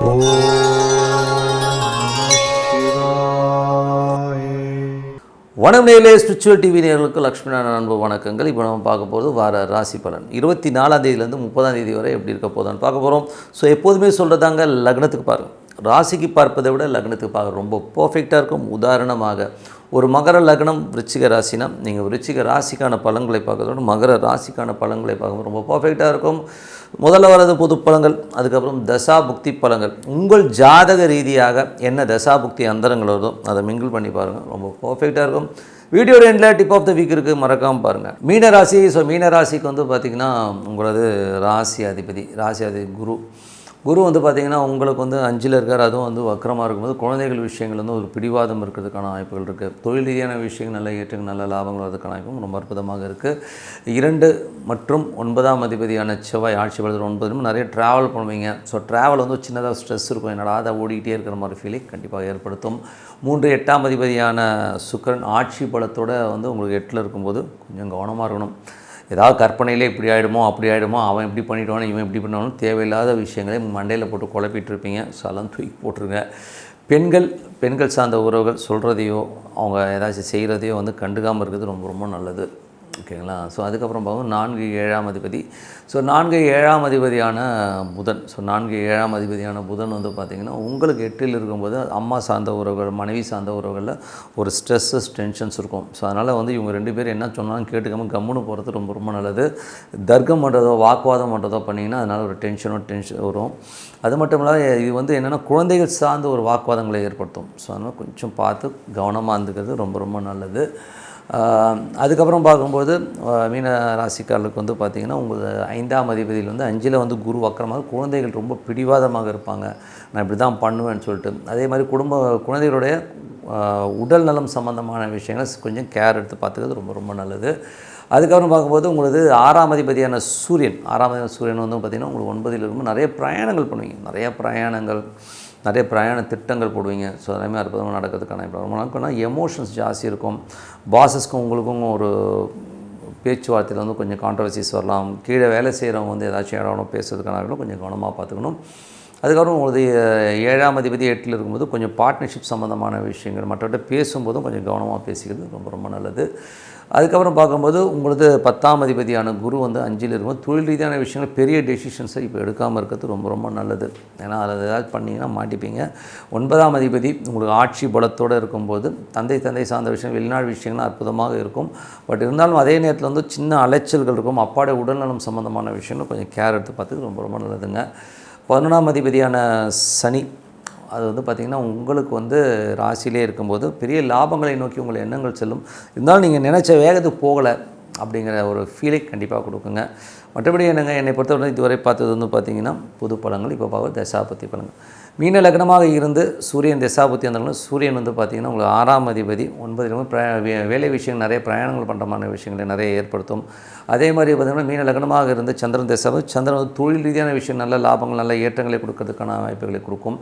ஓம் சிவாய. வணக்கம் நேயர்களே, ஸ்பிரிச்சுவல் டிவி நேயர்களுக்கு லக்ஷ்மணன் அன்பு வணக்கங்கள். இப்போ நம்ம பார்க்க போகிறது வார ராசி பலன் 24ஆம் தேதியிலேருந்து 30ஆம் தேதி வரை எப்படி இருக்க போதான்னு பார்க்க போகிறோம். ஸோ எப்போதுமே சொல்கிறதாங்க, லக்னத்துக்கு பாருங்கள். ராசிக்கு பார்ப்பதை விட லக்னத்துக்கு பார்க்க ரொம்ப பர்ஃபெக்டாக இருக்கும். உதாரணமாக ஒரு மகர லக்னம் விருச்சிக ராசினா நீங்கள் விருச்சிக ராசிக்கான பலன்களை பார்க்கறதோட மகர ராசிக்கான பலன்களை பார்க்கும்போது ரொம்ப பர்ஃபெக்டாக இருக்கும். முதல்ல வர்றது பொது பலன்கள், அதுக்கப்புறம் தசா புக்தி பலன்கள். உங்கள் ஜாதக ரீதியாக என்ன தசா புக்தி அந்தரங்கள் வருதோ அதை மிங்கிள் பண்ணி பாருங்கள், ரொம்ப பர்ஃபெக்டாக இருக்கும். வீடியோ எண்டில் டிப் ஆஃப் த வீக் இருக்குது, மறக்காமல் பாருங்கள். மீனராசி. ஸோ மீனராசிக்கு வந்து பார்த்திங்கன்னா உங்களது ராசி அதிபதி குரு வந்து பார்த்திங்கன்னா உங்களுக்கு வந்து 5ல் இருக்கார். அதுவும் வந்து வக்கரமாக இருக்கும்போது குழந்தைகள் விஷயங்கள் வந்து ஒரு பிடிவாதம் இருக்கிறதுக்கான வாய்ப்புகள் இருக்குது. தொழில் ரீதியான விஷயங்கள் நல்ல ஏற்றங்கள் நல்ல லாபங்கள் வரதுக்கான வாய்ப்பும் ரொம்ப அற்புதமாக இருக்குது. 2 மற்றும் 9ஆம் அதிபதியான செவ்வாய் ஆட்சி பலத்தில் 9 நிறைய ட்ராவல் பண்ணுவீங்க. ஸோ ட்ராவல் வந்து சின்னதாக ஸ்ட்ரெஸ் இருக்கும், என்னடா அதை ஓடிக்கிட்டே இருக்கிற மாதிரி ஃபீலிங் கண்டிப்பாக ஏற்படுத்தும். 3 8ஆம் அதிபதியான சுக்கிரன் ஆட்சி பலத்தோடு வந்து உங்களுக்கு 8ல் இருக்கும்போது கொஞ்சம் கவனமாக இருக்கணும். ஏதாவது கற்பனையிலே இப்படி ஆகிடுமோ அப்படி ஆகிடுமோ, அவன் இப்படி பண்ணிவிடுவானோ இவன் இப்படி பண்ணுவானோ, தேவையில்லாத விஷயங்களே மண்டையில் போட்டு குழப்பிட்டு இருப்பீங்க. ஸோ அதெல்லாம் தூக்கி போட்டுருங்க. பெண்கள் சார்ந்த உறவுகள் சொல்கிறதையோ அவங்க ஏதாச்சும் செய்கிறதையோ வந்து கண்டுக்காமல் இருக்கிறது ரொம்ப ரொம்ப நல்லது. ஓகேங்களா? ஸோ அதுக்கப்புறம் பார்க்கும் 4 7ஆம் அதிபதி. ஸோ 4 7ஆம் அதிபதியான புதன். ஸோ 4 7ஆம் அதிபதியான புதன் வந்து பார்த்திங்கன்னா உங்களுக்கு 8ல் இருக்கும்போது அம்மா சார்ந்த உறவுகள் மனைவி சார்ந்த உறவுகளில் ஒரு ஸ்ட்ரெஸ்ஸஸ் டென்ஷன்ஸ் இருக்கும். ஸோ அதனால் வந்து இவங்க 2 பேர் என்ன சொன்னாலும் கேட்டுக்காமல் கம்முன்னு போகிறது ரொம்ப ரொம்ப நல்லது. தர்க்கம் பண்ணுறதோ வாக்குவாதம் பண்ணுறதோ பண்ணிங்கன்னா அதனால் ஒரு டென்ஷன் வரும். அது மட்டும் இல்லாத இது வந்து என்னென்னா குழந்தைகள் சார்ந்த ஒரு வாக்குவாதங்களை ஏற்படுத்தும். ஸோ அதனால் கொஞ்சம் பார்த்து கவனமாக இருந்துக்கிறது ரொம்ப ரொம்ப நல்லது. அதுக்கப்புறம் பார்க்கும்போது மீன ராசிக்காரர்களுக்கு வந்து பார்த்திங்கன்னா உங்களுக்கு 5ஆம் அதிபதியில் வந்து 5ல் வந்து குரு வக்கரமாக குழந்தைகள் ரொம்ப பிடிவாதமாக இருப்பாங்க. நான் இப்படி தான் பண்ணுவேன்னு சொல்லிட்டு. அதே மாதிரி குழந்தைகளுடைய உடல் நலம் சம்மந்தமான விஷயங்கள் கொஞ்சம் கேர் எடுத்து பார்த்துக்கிறது ரொம்ப ரொம்ப நல்லது. அதுக்கப்புறம் பார்க்கும்போது உங்களுக்கு 6ஆம் அதிபதியான சூரியன் வந்து பார்த்திங்கன்னா உங்களுக்கு 9ல் இருக்கும்போது நிறைய பிரயாணங்கள் பண்ணுவீங்க. நிறைய பிரயாண திட்டங்கள் போடுவீங்க. ஸோ எல்லாமே அற்புதமாக நடக்கிறதுக்கான ரொம்ப எமோஷன்ஸ் ஜாஸ்தி இருக்கும். பாஸஸ்க்கும் உங்களுக்கும் ஒரு பேச்சுவார்த்தையில் வந்து கொஞ்சம் கான்ட்ரவர்சிஸ் வரலாம். கீழே வேலை செய்கிறவங்க வந்து ஏதாச்சும் இடணும் பேசுறதுக்கான கொஞ்சம் கவனமாக பார்த்துக்கணும். அதுக்கப்புறம் உங்களுக்கு 7ஆம் அதிபதி 8ல் இருக்கும்போது கொஞ்சம் பார்ட்னர்ஷிப் சம்மந்தமான விஷயங்கள் மற்றவர்கிட்ட பேசும்போதும் கொஞ்சம் கவனமாக பேசிக்கிறது ரொம்ப ரொம்ப நல்லது. அதுக்கப்புறம் பார்க்கும்போது உங்களுக்கு 10ஆம் அதிபதியான குரு வந்து 5ல் இருக்கும்போது தொழில் ரீதியான விஷயங்கள் பெரிய டெசிஷன்ஸை இப்போ எடுக்காமல் இருக்கிறது ரொம்ப ரொம்ப நல்லது. ஏன்னா அதில் ஏதாவது பண்ணிங்கன்னா மாட்டிப்பீங்க. 9ஆம் அதிபதி உங்களுக்கு ஆட்சி பலத்தோடு இருக்கும்போது தந்தை சார்ந்த விஷயம் வெளிநாடு விஷயங்கள்லாம் அற்புதமாக இருக்கும். பட் இருந்தாலும் அதே நேரத்தில் வந்து சின்ன அலைச்சல்கள் இருக்கும். அப்பாடைய உடல்நலம் சம்மந்தமான விஷயங்கள் கொஞ்சம் கேர் எடுத்து பார்த்துக்கு ரொம்ப ரொம்ப நல்லதுங்க. 11ஆம் அதிபதியான சனி அது வந்து பார்த்திங்கன்னா உங்களுக்கு வந்து ராசியிலே இருக்கும்போது பெரிய லாபங்களை நோக்கி உங்கள் எண்ணங்கள் செல்லும். இருந்தாலும் நீங்கள் நினச்ச வேகத்துக்கு போகலை அப்படிங்கிற ஒரு ஃபீலை கண்டிப்பாக கொடுக்குங்க. மற்றபடி என்னை பொறுத்தவரை இதுவரை பார்த்தது வந்து பார்த்திங்கன்னா புது பலன்கள். இப்போ பார்க்க தசாபுத்தி பலன்கள். மீன லக்னமாக இருந்து சூரியன் தசாபுத்தி இருந்தாலும் சூரியன் வந்து பார்த்திங்கன்னா உங்களுக்கு 6ஆம் அதிபதி 9ல் வேலை விஷயம் நிறைய பிரயாணங்கள் பண்ணுற மாதிரி விஷயங்களை நிறைய ஏற்படுத்தும். அதே மாதிரி பார்த்திங்கன்னா மீன லக்னமாக இருந்து சந்திரன் தசாபுத்தி சந்திரன் வந்து தொழில் ரீதியான விஷயம் நல்ல லாபங்கள் நல்ல ஏற்றங்களை கொடுக்கறதுக்கான வாய்ப்புகளை கொடுக்கும்.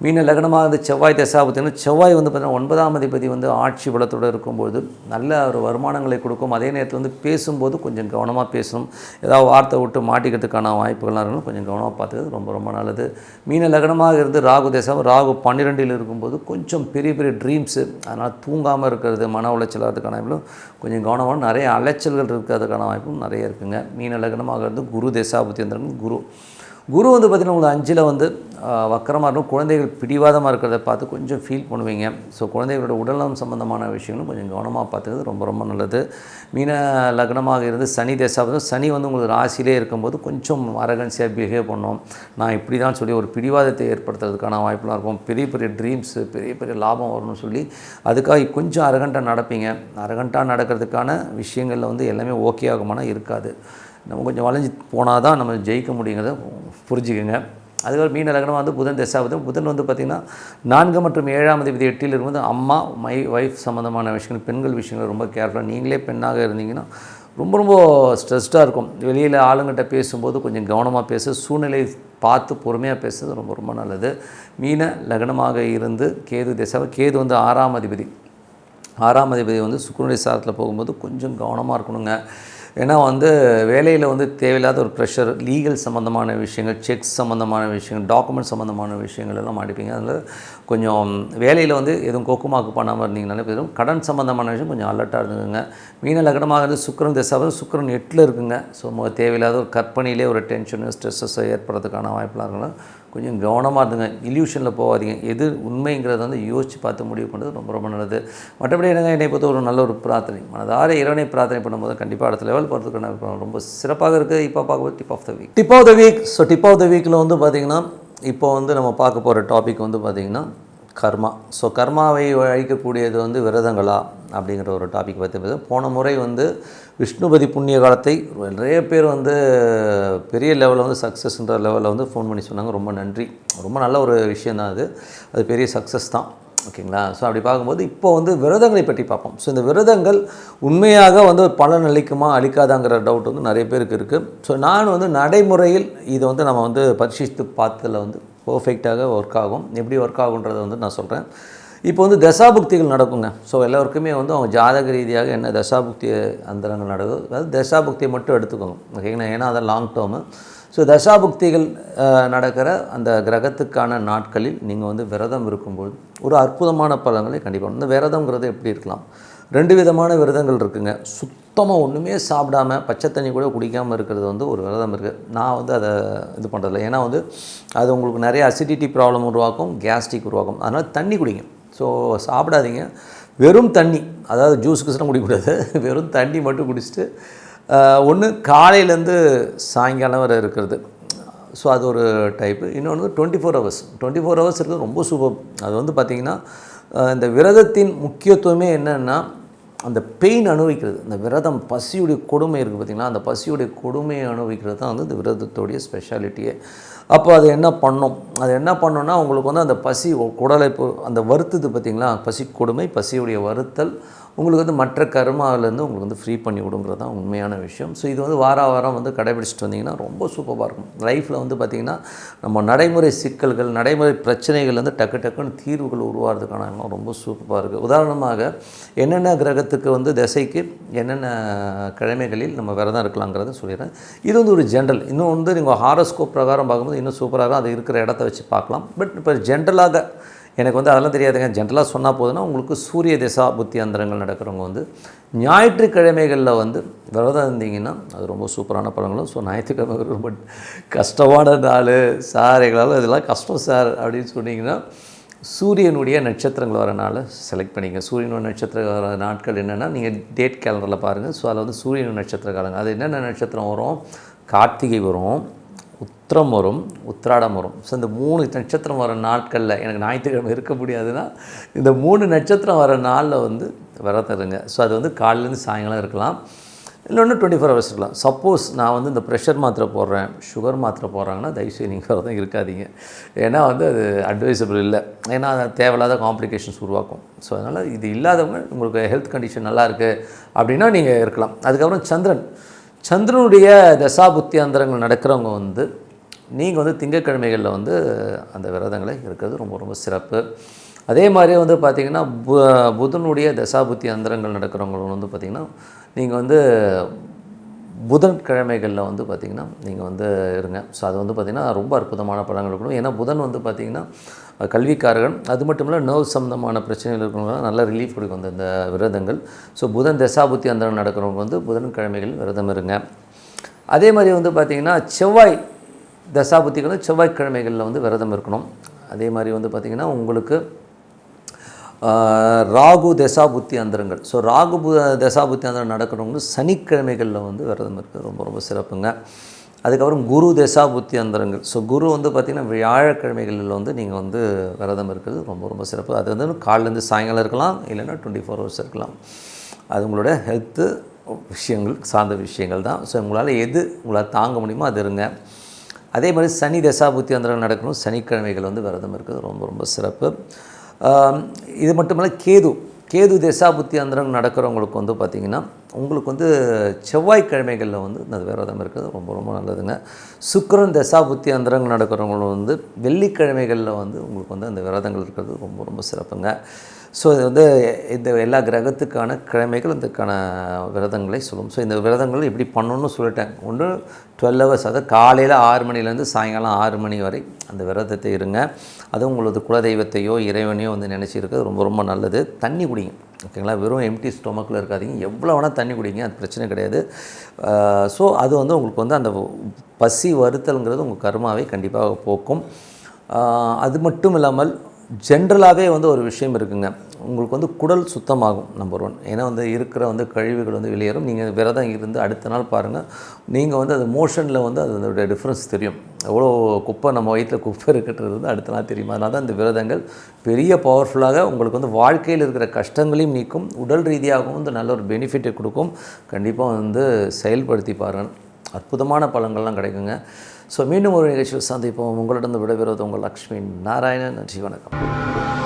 மீன லக்னமாக இருந்து செவ்வாய் தசாபுத்தினா செவ்வாய் வந்து பார்த்திங்கன்னா 9ஆம் அதிபதி வந்து ஆட்சி பலத்தோடு இருக்கும்போது நல்ல ஒரு வருமானங்களை கொடுக்கும். அதே நேரத்தில் வந்து பேசும்போது கொஞ்சம் கவனமாக பேசணும். ஏதாவது வார்த்தை விட்டு மாட்டிக்கிறதுக்கான வாய்ப்புகள்லாம் இருக்கணும். கொஞ்சம் கவனமாக பார்த்துக்கிறது ரொம்ப ரொம்ப நல்லது. மீன லக்னமாக இருந்து ராகு 12ல் இருக்கும்போது கொஞ்சம் பெரிய பெரிய அதனால் தூங்காமல் இருக்கிறது மன உளைச்சல் அதுக்கான வாய்ப்பும் கொஞ்சம் கவனமாக நிறைய அலைச்சல்கள் இருக்கிறதுக்கான வாய்ப்பும் நிறைய இருக்குங்க. மீன லக்னமாக இருந்து குரு தசாபுத்தி வந்து குரு வந்து பார்த்திங்கன்னா உங்களுக்கு 5ல் வந்து வக்கரமாக இருக்கும். குழந்தைகள் பிடிவாதமாக இருக்கிறத பார்த்து கொஞ்சம் ஃபீல் பண்ணுவீங்க. ஸோ குழந்தைகளோட உடல்நலம் சம்மந்தமான விஷயங்களும் கொஞ்சம் கவனமாக பார்த்துக்கிறது ரொம்ப ரொம்ப நல்லது. மீன லக்னமாக இருந்து சனி தசாபுத்தி சனி வந்து உங்களுக்கு ராசியிலே இருக்கும்போது கொஞ்சம் அரகன்சியாக பிஹேவ் பண்ணோம். நான் இப்படி தான் சொல்லி ஒரு பிடிவாதத்தை ஏற்படுத்துறதுக்கான வாய்ப்புலாம் இருக்கும். பெரிய பெரிய பெரிய பெரிய லாபம் வரணும்னு சொல்லி அதுக்காக கொஞ்சம் அரகண்ட்டாக நடப்பீங்க. அரகண்ட்டாக நடக்கிறதுக்கான விஷயங்களில் வந்து எல்லாமே ஓகே ஆகுமானா இருக்காது. நம்ம கொஞ்சம் வளைஞ்சி போனால் தான் நம்ம ஜெயிக்க முடியுங்கிறத புரிஞ்சுக்கோங்க. அதுக்கப்புறம் மீன லக்னம் வந்து புதன் தசாபுத்தி. புதன் வந்து பார்த்திங்கன்னா 4 மற்றும் 7ஆம் அதிபதி 8ல் இருக்கும்போது அம்மா ஒய்ஃப் சம்மந்தமான விஷயங்கள் பெண்கள் விஷயங்கள் ரொம்ப கேர்ஃபுல்லாக. நீங்களே பெண்ணாக இருந்தீங்கன்னா ரொம்ப ரொம்ப ஸ்ட்ரெஸ்டாக இருக்கும். வெளியில் ஆளுங்கிட்ட பேசும்போது கொஞ்சம் கவனமாக சூழ்நிலை பார்த்து பொறுமையாக பேசுறது ரொம்ப ரொம்ப நல்லது. மீன லக்னமாக இருந்து கேது வந்து 6ஆம் அதிபதி வந்து சுக்கிரனுடைய சாரத்தில் போகும்போது கொஞ்சம் கவனமாக இருக்கணுங்க. ஏன்னா வந்து வேலையில் வந்து தேவையில்லாத ஒரு ப்ரெஷர், லீகல் சம்மந்தமான விஷயங்கள், செக்ஸ் சம்மந்தமான விஷயங்கள், டாக்குமெண்ட் சம்மந்தமான விஷயங்கள் எல்லாம் மாட்டிப்பீங்க. அதில் கொஞ்சம் வேலையில் வந்து எதுவும் கொக்குமாக்கு பண்ணாமல் இருந்தீங்கனாலே போதும். கடன் சம்மந்தமான விஷயம் கொஞ்சம் அலர்ட்டாக இருந்துங்க. மீன லக்னமாக இருந்து சுக்கிரன் திசை சுக்கிரன் 8ல் இருக்குங்க. ஸோ தேவையில்லாத ஒரு கற்பனையிலே ஒரு டென்ஷனு ஸ்ட்ரெஸ்ஸஸோ ஏற்படுறதுக்கான வாய்ப்பெலாம் இருக்குன்னா கொஞ்சம் கவனமாக இருந்துங்க. இல்யூஷனில் போகாதீங்க. எது உண்மைங்கிறத வந்து யோசித்து பார்த்து முடிவு பண்ணுறது ரொம்ப ரொம்ப நல்லது. மற்றபடி என்னை பொறுத்த ஒரு நல்ல ஒரு பிரார்த்தனை, மனதார இறைவனை பிரார்த்தனை பண்ணும்போது கண்டிப்பாக அடுத்த லெவல் போகிறதுக்கான ரொம்ப சிறப்பாக இருக்குது. இப்போ பார்க்கும்போது dip of the week. Dip of the வீக்கில் வந்து பார்த்திங்கன்னா இப்போ வந்து நம்ம பார்க்க போகிற டாபிக் வந்து பார்த்திங்கன்னா கர்மா. ஸோ கர்மாவை அழிக்கக்கூடியது வந்து விரதங்களா அப்படிங்கிற ஒரு டாபிக் பற்றி போன முறை வந்து விஷ்ணுபதி புண்ணிய காலத்தை நிறைய பேர் வந்து பெரிய லெவலில் வந்து சக்ஸஸ்ன்ற லெவலில் வந்து ஃபோன் பண்ணி சொன்னாங்க. ரொம்ப நன்றி. ரொம்ப நல்ல ஒரு விஷயந்தான் அது பெரிய சக்ஸஸ் தான். ஓகேங்களா? ஸோ அப்படி பார்க்கும்போது இப்போ வந்து விரதங்களை பற்றி பார்ப்போம். ஸோ இந்த விரதங்கள் உண்மையாக வந்து பலன் அளிக்குமா அளிக்காதாங்கிற டவுட் வந்து நிறைய பேருக்கு இருக்குது. ஸோ நான் வந்து நடைமுறையில் இதை வந்து நம்ம வந்து பரிசீலித்து பார்த்ததில் வந்து பர்ஃபெக்டாக ஒர்க் ஆகும். எப்படி ஒர்க் ஆகுன்றதை வந்து நான் சொல்கிறேன். இப்போ வந்து தசாபுக்திகள் நடக்குங்க. ஸோ எல்லோருக்குமே வந்து அவங்க ஜாதக ரீதியாக என்ன தசாபுக்தி அந்தரங்கள் நடக்குது, அதாவது தசாபுக்தியை மட்டும் எடுத்துக்கோங்க. ஓகேங்களா? ஏன்னா அதை லாங் டேர்மு. ஸோ தசாபுக்திகள் நடக்கிற அந்த கிரகத்துக்கான நாட்களில் நீங்கள் வந்து விரதம் இருக்கும்போது ஒரு அற்புதமான பலன்களை கண்டிப்பாக. இந்த விரதங்கிறது எப்படி இருக்கலாம்? 2 விதமான விரதங்கள் இருக்குதுங்க. சுத்தமாக ஒன்றுமே சாப்பிடாமல் பச்சை தண்ணி கூட குடிக்காமல் இருக்கிறது வந்து ஒரு விரதம் இருக்குது. நான் வந்து அதை இது பண்ணுறதில்ல. ஏன்னா வந்து அது உங்களுக்கு நிறைய அசிடிட்டி ப்ராப்ளம் உருவாக்கும், கேஸ்ட்ரிக் உருவாக்கும். அதனால் தண்ணி குடிங்க. ஸோ சாப்பிடாதீங்க. வெறும் தண்ணி, அதாவது ஜூஸ் கிஸ்லாம் குடிக்கக்கூடாது. வெறும் தண்ணி மட்டும் குடிச்சிட்டு ஒன்று காலையிலேருந்து சாயங்காலம் வரை இருக்கிறது. ஸோ அது ஒரு டைப்பு. இன்னொன்று 24 ஹவர்ஸ் இருக்கிறது ரொம்ப சூப்பர். அது வந்து பார்த்திங்கன்னா இந்த விரதத்தின் முக்கியத்துவமே என்னென்னா அந்த பெயின் அனுபவிக்கிறது. இந்த விரதம் பசியுடைய கொடுமை இருக்குது பார்த்திங்களா, அந்த பசியுடைய கொடுமையை அனுபவிக்கிறது தான் வந்து இந்த விரதத்துடைய ஸ்பெஷாலிட்டியே. அப்போ அது என்ன பண்ணோன்னா உங்களுக்கு வந்து அந்த பசி குடலை அந்த வருத்துது பார்த்திங்களா, பசி கொடுமை, பசியுடைய வருத்தல் உங்களுக்கு வந்து மற்ற கர்மாவிலேருந்து உங்களுக்கு வந்து ஃப்ரீ பண்ணி விடுங்கிறது தான் உண்மையான விஷயம். ஸோ இது வந்து வாரம் வந்து கடைபிடிச்சிட்டு வந்தீங்கன்னா ரொம்ப சூப்பராக இருக்கும். லைஃப்பில் வந்து பார்த்திங்கன்னா நம்ம நடைமுறை சிக்கல்கள், நடைமுறை பிரச்சனைகள் வந்து டக்குன்னு தீர்வுகள் உருவாகிறதுக்கான ரொம்ப சூப்பராக இருக்குது. உதாரணமாக என்னென்ன கிரகத்துக்கு வந்து திசைக்கு என்னென்ன கிழமைகளில் நம்ம விரதம் இருக்கலாங்கிறத சொல்லிடுறேன். இது வந்து ஒரு ஜென்ரல். இன்னும் வந்து நீங்கள் ஹாரோஸ்கோப் பிரகாரம் பார்க்கும்போது இன்னும் சூப்பராக அது இருக்கிற இடத்த வச்சு பார்க்கலாம். பட் இப்போ ஜென்ரலாக எனக்கு வந்து அதெல்லாம் தெரியாதுங்க. ஜென்ரலாக சொன்னால் போதுன்னா உங்களுக்கு சூரிய திசா புத்தி அந்தரங்கள் நடக்கிறவங்க வந்து ஞாயிற்றுக்கிழமைகளில் வந்து விரதம் இருந்தீங்கன்னா அது ரொம்ப சூப்பரான பலன்களும். ஸோ ஞாயிற்றுக்கிழமை ரொம்ப கஷ்டமான நாள் சார், எங்களால் இதெல்லாம் கஷ்டம் சார் அப்படின்னு சொன்னீங்கன்னா சூரியனுடைய நட்சத்திரங்கள் வர நாள் செலக்ட் பண்ணிங்க. சூரியனுடைய நட்சத்திரம் வர நாட்கள் என்னென்னா நீங்கள் டேட் கேலண்டரில் பாருங்கள். ஸோ அதில் வந்து சூரியன் நட்சத்திர காலங்க. அது என்னென்ன நட்சத்திரம் வரும்? கார்த்திகை வரும், உத்திரம் வரும், உத்திராடம் வரும். ஸோ இந்த 3 நட்சத்திரம் வர நாட்களில் எனக்கு ஞாயிற்றுக்கிழமை இருக்க முடியாதுன்னா இந்த 3 நட்சத்திரம் வர நாளில் வந்து விரதம் இருங்க. ஸோ அது வந்து காலையிலேருந்து சாயங்காலம் இருக்கலாம், இன்னொன்று 24 ஹவர்ஸ் இருக்கலாம். சப்போஸ் நான் வந்து இந்த ப்ரெஷர் மாத்திரை போடுறேன், சுகர் மாத்திரை போடுறாங்கன்னா தயவுசெய்து நீங்கள் விரதம் இருக்காதீங்க. ஏன்னா வந்து அது அட்வைசபிள் இல்லை. ஏன்னா அது தேவையில்லாத காம்ப்ளிகேஷன்ஸ் உருவாக்கும். ஸோ அதனால் இது இல்லாதவங்க உங்களுக்கு ஹெல்த் கண்டிஷன் நல்லா இருக்குது அப்படின்னா நீங்கள் இருக்கலாம். அதுக்கப்புறம் சந்திரனுடைய தசாபுத்தி அந்தரங்கள் நடக்கிறவங்க வந்து நீங்கள் வந்து திங்கட்கிழமைகளில் வந்து அந்த விரதங்களை இருக்கிறது ரொம்ப சிறப்பு. அதே மாதிரியே வந்து பார்த்திங்கன்னா புதனுடைய தசாபுத்தி அந்தரங்கள் நடக்கிறவங்க வந்து பார்த்திங்கன்னா நீங்கள் வந்து புதன்கிழமைகளில் வந்து பார்த்திங்கன்னா நீங்கள் வந்து இருங்க. ஸோ அது வந்து பார்த்திங்கன்னா ரொம்ப அற்புதமான பலன்கள் இருக்கணும். ஏன்னா புதன் வந்து பார்த்திங்கன்னா கல்விக்காரகன். அது மட்டும் இல்லை நர்வ் சம்மந்தமான பிரச்சனைகள் இருக்கிறவங்க நல்ல ரிலீஃப் கொடுக்கும் இந்த விரதங்கள். ஸோ புதன் தசாபுத்தி அந்தரம் நடக்கிறவங்க வந்து புதன்கிழமைகள் விரதம் இருங்க. அதே மாதிரி வந்து பார்த்திங்கன்னா செவ்வாய் தசாபுத்திகளும் செவ்வாய்க்கிழமைகளில் வந்து விரதம் இருக்கணும். அதே மாதிரி வந்து பார்த்திங்கன்னா உங்களுக்கு ராகு தசாபுத்தி அந்தரங்கள். ஸோ ராகு தசாபுத்தி அந்தரம் நடக்கிறவங்க சனிக்கிழமைகளில் வந்து விரதம் இருக்குது ரொம்ப சிறப்புங்க. அதுக்கப்புறம் குரு தசாபுத்தி அந்தரங்கள். ஸோ குரு வந்து பார்த்திங்கன்னா வியாழக்கிழமைகளில் வந்து நீங்கள் வந்து விரதம் இருக்கிறது ரொம்ப சிறப்பு. அது வந்து காலையிலேருந்து சாயங்காலம் இருக்கலாம், இல்லைன்னா 24 ஹவர்ஸ் இருக்கலாம். அது உங்களோட ஹெல்த்து விஷயங்கள் சார்ந்த விஷயங்கள் தான். ஸோ உங்களால் தாங்க முடியுமோ அது இருங்க. அதே மாதிரி சனி தசாபுத்தி அந்தரம் நடக்கணும், சனிக்கிழமைகள் வந்து விரதம் இருக்கிறது ரொம்ப சிறப்பு. இது மட்டுமல்ல கேது தசாபுத்தி அந்தரம் நடக்கிறவங்களுக்கு வந்து பார்த்திங்கன்னா உங்களுக்கு வந்து செவ்வாய்க்கிழமைகளில் வந்து அந்த விரதம் இருக்கிறது ரொம்ப நல்லதுங்க. சுக்கிரன் தசாபுத்தி அந்தரங்கள் நடக்கிறவங்களும் வந்து வெள்ளிக்கிழமைகளில் வந்து உங்களுக்கு வந்து அந்த விரதங்கள் இருக்கிறது ரொம்ப சிறப்புங்க. ஸோ இது வந்து இந்த எல்லா கிரகத்துக்கான கிழமைகள் அதுக்கான விரதங்களை சொல்லும். ஸோ இந்த விரதங்கள் எப்படி பண்ணணும்னு சொல்லிட்டேன். ஒன்று 12 ஹவர்ஸ், அதாவது காலையில் 6 மணிலேருந்து சாயங்காலம் 6 மணி வரை அந்த விரதத்தை இருங்க. அதுவும் உங்களது குலதெய்வத்தையோ இறைவனையோ வந்து நினச்சிருக்கிறது ரொம்ப ரொம்ப நல்லது. தண்ணி குடிங்க, ஓகேங்களா? வெறும் எம்டி ஸ்டொமக்கில் இருக்காதீங்க. எவ்வளோ வேணால் தண்ணி குடிங்க, அது பிரச்சனை கிடையாது. ஸோ அது வந்து உங்களுக்கு வந்து அந்த பசி வருத்தல்ங்கிறது உங்கள் கர்மாவை கண்டிப்பாக போக்கும். அது மட்டும் இல்லாமல் ஜென்ரலாகவே வந்து ஒரு விஷயம் இருக்குங்க, உங்களுக்கு வந்து குடல் சுத்தமாகும். நம்பர் 1. ஏன்னா வந்து இருக்கிற வந்து கழிவுகள் வந்து வெளியேறும். நீங்கள் விரதம் இருந்து அடுத்த நாள் பாருங்கள், நீங்கள் வந்து அது மோஷனில் வந்து அதோடைய டிஃப்ரென்ஸ் தெரியும். எவ்வளோ குப்பை நம்ம வயிற்றில் குப்பை இருக்கிறது வந்து அடுத்த நாள் தெரியும். அதனால தான் இந்த விரதங்கள் பெரிய பவர்ஃபுல்லாக உங்களுக்கு வந்து வாழ்க்கையில் இருக்கிற கஷ்டங்களையும் நீக்கும், உடல் ரீதியாகவும் வந்து நல்ல ஒரு பெனிஃபிட்டை கொடுக்கும். கண்டிப்பாக வந்து செயல்படுத்தி பாருங்கள், அற்புதமான பலன்கள்லாம் கிடைக்குங்க. ஸோ மீண்டும் ஒரு நிகழ்ச்சியில் சந்திப்போம். உங்களிடம் விடைபெறுவது உங்கள் லக்ஷ்மி நாராயணன். நன்றி, வணக்கம்.